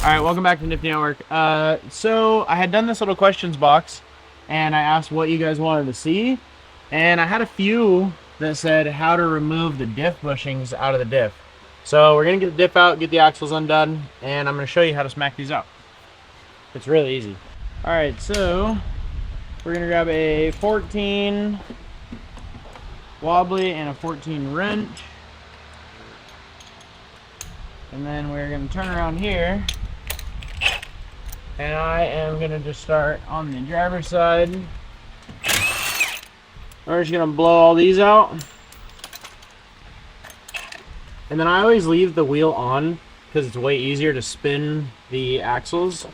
Alright, welcome back to Nifty Network. So I had done this little questions box and I asked what you guys wanted to see, and I had a few that said how to remove the diff bushings out of the diff. So we're going to get the diff out, get the axles undone, and I'm going to show you how to smack these out. It's really easy. Alright, so we're going to grab a 14 wobbly and a 14 wrench, and then we're going to turn around here. And I am going to just start on the driver's side. We're just going to blow all these out. And then I always leave the wheel on because it's way easier to spin the axles.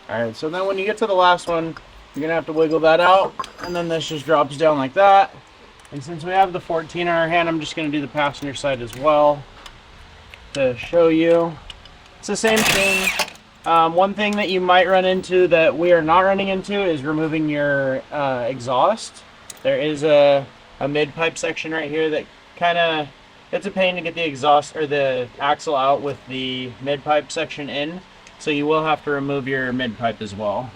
Alright, so then when you get to the last one, you're going to have to wiggle that out, and then this just drops down like that. And since we have the 14 in our hand, I'm just going to do the passenger side as well to show you. It's the same thing. One thing that you might run into that we are not running into is removing your exhaust. There is a mid-pipe section right here that kind of, it's a pain to get the exhaust or the axle out with the mid-pipe section in. So you will have to remove your mid-pipe as well.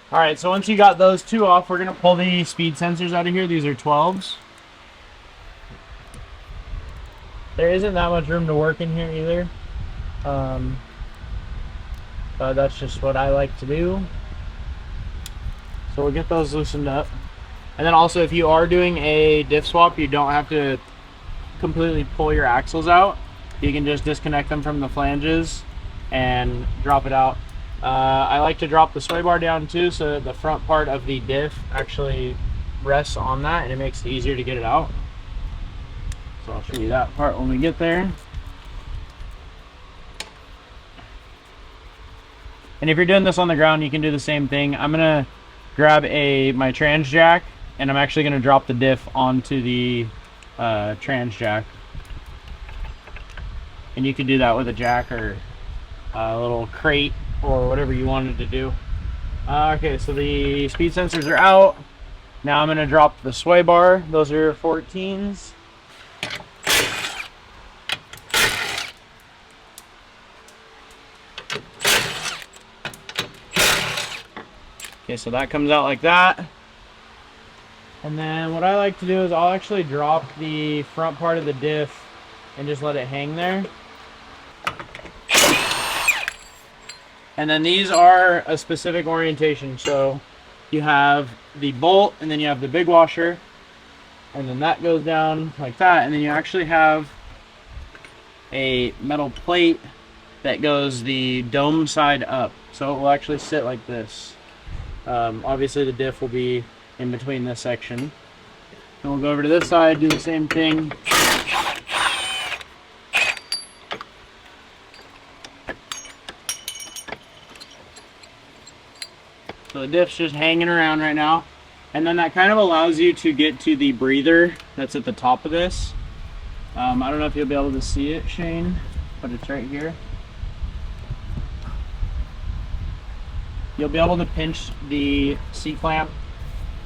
Alright, so once you got those two off, we're going to pull the speed sensors out of here. These are 12s. There isn't that much room to work in here either. But that's just what I like to do. So we'll get those loosened up. And then also, if you are doing a diff swap, you don't have to completely pull your axles out. You can just disconnect them from the flanges and drop it out. I like to drop the sway bar down too, so that the front part of the diff actually rests on that, and it makes it easier to get it out. So I'll show you that part when we get there. And if you're doing this on the ground, you can do the same thing. I'm gonna grab my trans jack, and I'm actually going to drop the diff onto the trans jack. And you can do that with a jack or a little crate or whatever you wanted to do. Okay, so the speed sensors are out. Now I'm going to drop the sway bar. Those are 14s. Okay, so that comes out like that. And then what I like to do is I'll actually drop the front part of the diff and just let it hang there. And then these are a specific orientation. So you have the bolt, and then you have the big washer, and then that goes down like that. And then you actually have a metal plate that goes the dome side up. So it will actually sit like this. Obviously the diff will be in between this section. And we'll go over to this side, do the same thing. So the diff's just hanging around right now. And then that kind of allows you to get to the breather that's at the top of this. I don't know if you'll be able to see it, Shane, but it's right here. You'll be able to pinch the C-clamp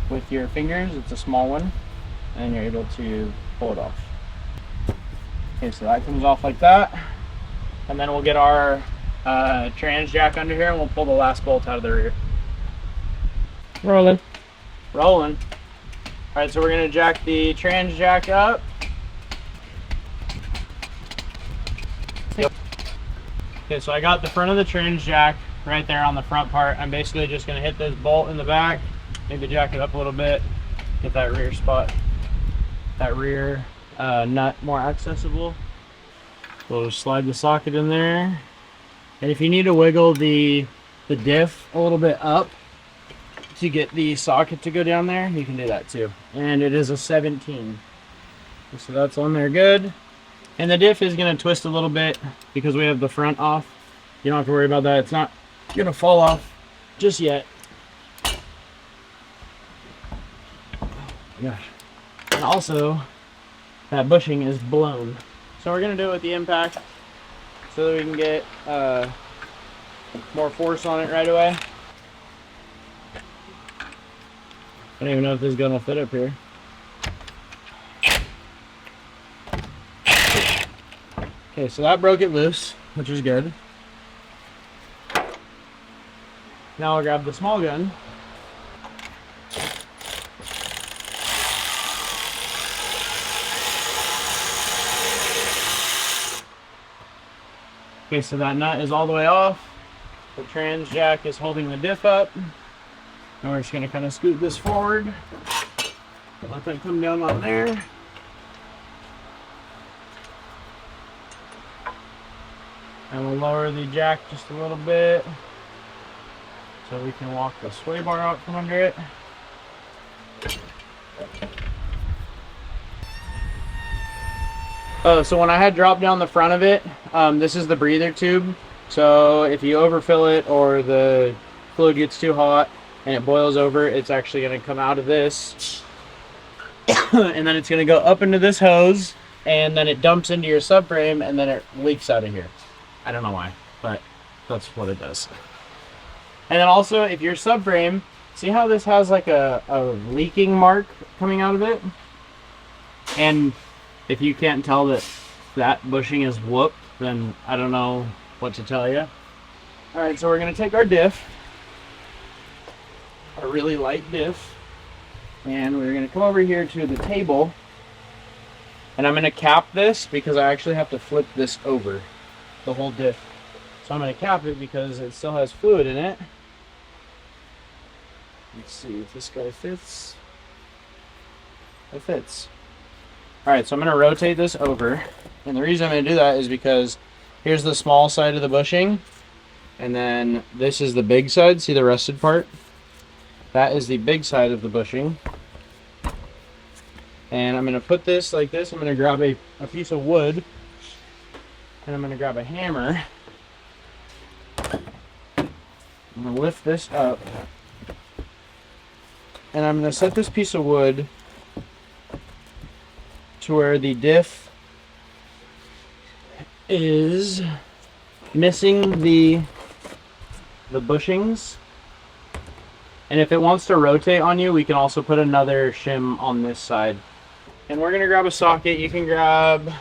with your fingers. It's a small one, and you're able to pull it off. Okay, so that comes off like that. And then we'll get our trans jack under here, and we'll pull the last bolt out of the rear. Rolling. Rolling. Alright, so we're going to jack the trans jack up. Okay, so I got the front of the trans jack right there on the front part. I'm basically just going to hit this bolt in the back, maybe jack it up a little bit, get that rear spot, that rear nut more accessible. We'll just slide the socket in there. And if you need to wiggle the diff a little bit up to get the socket to go down there, you can do that too. And it is a 17. So that's on there good. And the diff is going to twist a little bit because we have the front off. You don't have to worry about that. It's not going to fall off just yet. Gosh. And also, that bushing is blown. So we're going to do it with the impact so that we can get more force on it right away. I don't even know if this gun will fit up here. Okay, so that broke it loose, which is good. Now I'll grab the small gun. Okay, so that nut is all the way off. The trans jack is holding the diff up. And we're just going to kind of scoot this forward. Let that come down on there. And we'll lower the jack just a little bit so we can walk the sway bar out from under it. Oh, so when I had dropped down the front of it, this is the breather tube. So if you overfill it or the fluid gets too hot and it boils over, it's actually going to come out of this. And then it's going to go up into this hose, and then it dumps into your subframe, and then it leaks out of here. I don't know why, but that's what it does. And then also, if your subframe, see how this has like a leaking mark coming out of it? And if you can't tell that that bushing is whooped, then I don't know what to tell you. All right, so we're gonna take our diff, a really light diff, and we're gonna come over here to the table, and I'm gonna cap this because I actually have to flip this over. The whole diff. So I'm going to cap it because it still has fluid in it. Let's see if this guy fits. It fits. Alright, so I'm going to rotate this over. And the reason I'm going to do that is because here's the small side of the bushing. And then this is the big side. See the rusted part? That is the big side of the bushing. And I'm going to put this like this. I'm going to grab a piece of wood. And I'm going to grab a hammer. I'm going to lift this up. And I'm going to set this piece of wood to where the diff is missing the bushings. And if it wants to rotate on you, we can also put another shim on this side. And we're going to grab a socket. You can grab...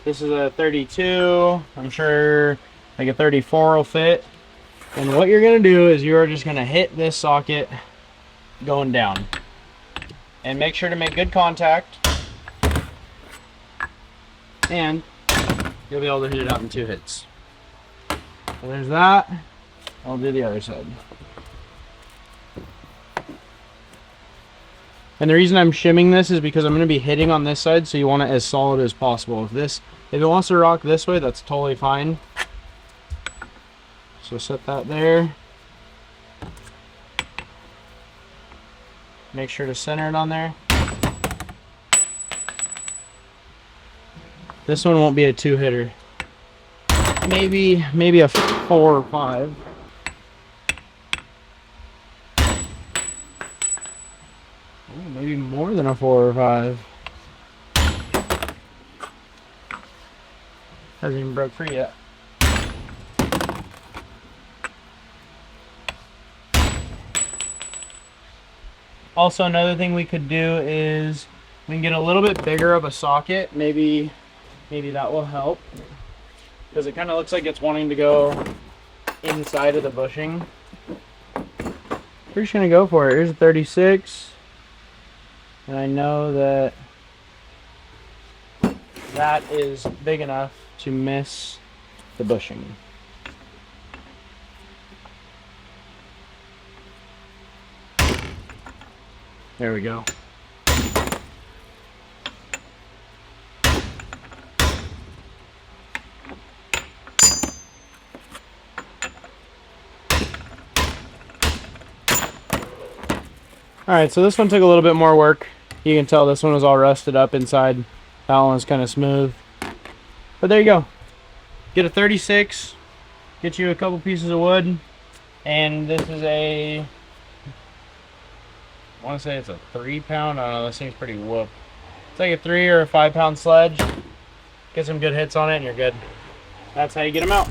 This is a 32. I'm sure like a 34 will fit. And what you're going to do is you're just going to hit this socket going down. And make sure to make good contact. And you'll be able to hit it out in 2 hits. So there's that. I'll do the other side. And the reason I'm shimming this is because I'm going to be hitting on this side, so you want it as solid as possible. If it wants to rock this way, that's totally fine. So set that there. Make sure to center it on there. This one won't be a 2-hitter. Maybe a 4 or 5. Maybe more than a 4 or 5. Hasn't even broke free yet. Also, another thing we could do is we can get a little bit bigger of a socket. Maybe that will help, because it kind of looks like it's wanting to go inside of the bushing. We're just gonna go for it. Here's a 36. And I know that that is big enough to miss the bushing. There we go. Alright, so this one took a little bit more work. You can tell this one was all rusted up inside. That one was kind of smooth. But there you go. Get a 36, get you a couple pieces of wood, and this is a, I want to say it's a 3 pound. I don't know, this thing's pretty whoop. It's like a 3 or a 5 pound sledge. Get some good hits on it and you're good. That's how you get them out.